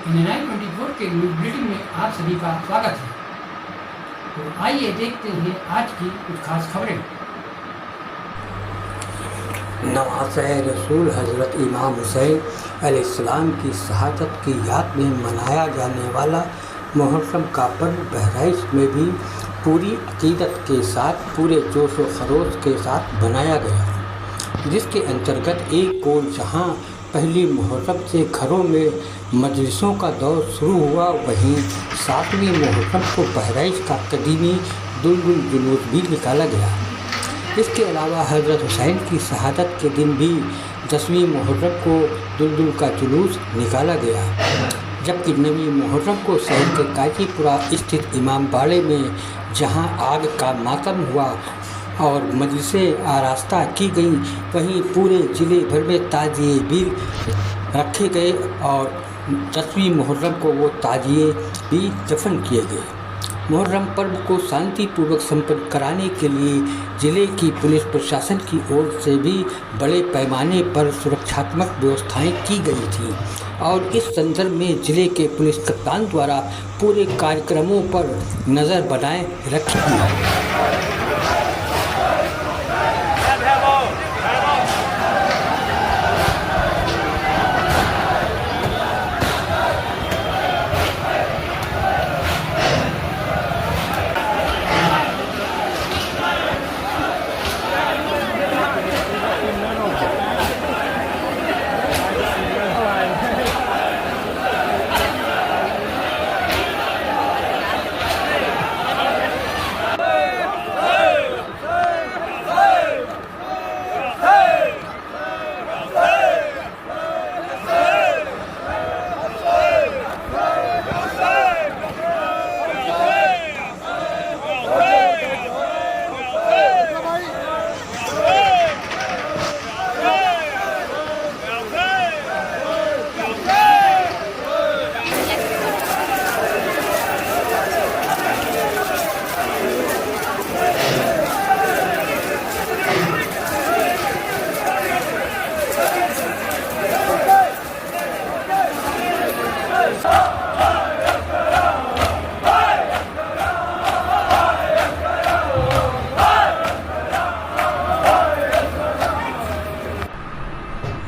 India 24 के news bulletin में आप सभी का स्वागत है। तो आइए देखते हैं आज की कुछ खास खबरें। नवाज़े रसूल हज़रत इमाम हुसैन अलैहिस्सलाम की शहादत की याद में मनाया जाने वाला मुहर्रम का पर्व बहराइच में भी पूरी अकीदत के साथ पूरे जोश व खरोश के साथ बनाया गया, जिसके अंतर्गत एक ओर जहां पहली मुहर्रम से घरों में मजलिसों का दौर शुरू हुआ, वहीं 7वीं मुहर्रम को बहराइच का कदीमी दुलदुल जुलूस भी निकाला गया। इसके अलावा हज़रत हुसैन की शहादत के दिन भी 10वीं मुहर्रम को दुलदुल का जुलूस निकाला गया, जबकि 9वीं मुहर्रम को शहर के काजीपुरा स्थित इमाम बाड़े में जहां आग का मातम हुआ और मजलिसें आरास्ता की गई, वहीं पूरे ज़िले भर में ताजिए भी रखे गए और 10वीं मुहर्रम को वो ताजिए भी दफन किए गए। मुहर्रम पर्व को शांतिपूर्वक संपन्न कराने के लिए ज़िले की पुलिस प्रशासन की ओर से भी बड़े पैमाने पर सुरक्षात्मक व्यवस्थाएं की गई थी और इस संदर्भ में ज़िले के पुलिस कप्तान द्वारा पूरे कार्यक्रमों पर नज़र बनाए रखी गई।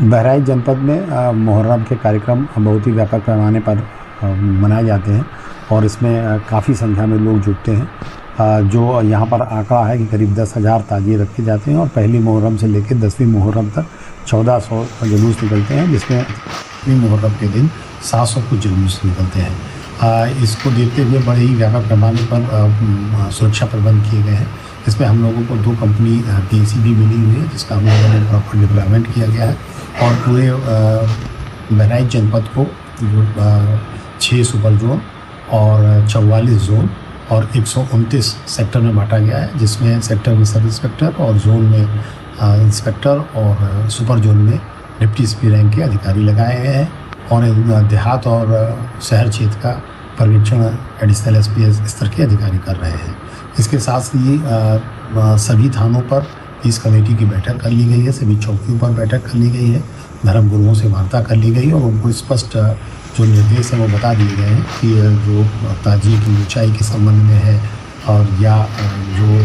बहराइच जनपद में मुहर्रम के कार्यक्रम बहुत ही व्यापक पैमाने पर मनाए जाते हैं और इसमें काफ़ी संख्या में लोग जुटते हैं। जो यहाँ पर आंकड़ा है कि करीब 10,000 ताजिए रखे जाते हैं और पहली मुहर्रम से लेकर 10वीं मुहर्रम तक 1400 जुलूस निकलते हैं, जिसमें 10वीं मुहर्रम के दिन 700 कुछ जुलूस निकलते हैं। इसको देखते हुए बड़े ही व्यापक पैमाने पर सुरक्षा प्रबंध किए गए हैं। इसमें हम लोगों को 2 कंपनी PAC भी मिली हुई है, जिसका हम लोगों ने प्रॉपर डिप्लॉयमेंट किया गया है और पूरे बहराइच जनपद को 6 सुपर जोन और 44 जोन और 129 सेक्टर में बांटा गया है, जिसमें सेक्टर में सब इंस्पेक्टर और जोन में इंस्पेक्टर और सुपर जोन में डिप्टी SP रैंक के अधिकारी लगाए गए हैं और देहात और शहर क्षेत्र का पर्यवेक्षण एडिशनल SP स्तर के अधिकारी कर रहे हैं। इसके साथ ही सभी थानों पर इस कमेटी की बैठक कर ली गई है, सभी चौकियों पर बैठक कर ली गई है, धर्मगुरुओं से वार्ता कर ली गई और उनको स्पष्ट जो निर्देश हैं वो बता दिए गए हैं कि जो ताजिए की ऊंचाई के संबंध में है और या जो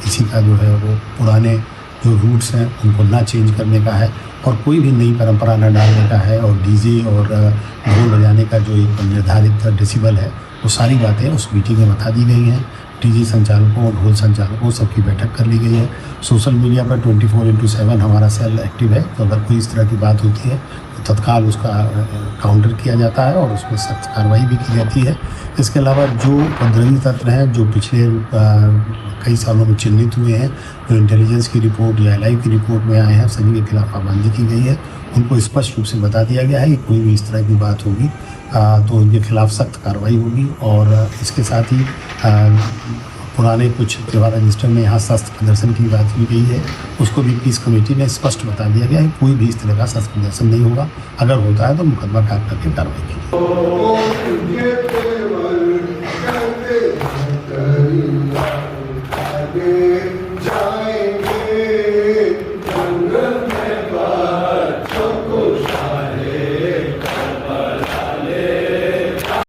किसी का जो है वो पुराने जो रूट्स हैं उनको ना चेंज करने का है और कोई भी नई परंपरा न डालने का है और DJ और ढोल बजाने का जो एक निर्धारित डेसिबल है वो सारी बातें उस मीटिंग में बता दी गई हैं। DJ संचालकों और ढोल संचालकों सबकी बैठक कर ली गई है। सोशल मीडिया पर 24/7 हमारा सेल एक्टिव है, तो अगर कोई इस तरह की बात होती है तो तत्काल उसका काउंटर किया जाता है और उसमें सख्त कार्रवाई भी की जाती है। इसके अलावा जो उपद्रवी तत्व हैं जो पिछले कई सालों में चिन्हित हुए हैं, जो इंटेलिजेंस की रिपोर्ट या LIV की रिपोर्ट में आए हैं, सभी के खिलाफ पाबंदी की गई है। उनको स्पष्ट रूप से बता दिया गया है कि कोई भी इस तरह की बात होगी तो उनके खिलाफ सख्त कार्रवाई होगी और इसके साथ ही पुराने कुछ त्यौहार रजिस्टर में यहाँ शस्त्र प्रदर्शन की बात की गई है, उसको भी पीस कमेटी ने स्पष्ट बता दिया गया है कोई भी इस तरह का शस्त्र प्रदर्शन नहीं होगा, अगर होता है तो मुकदमा कायम करके कार्रवाई की।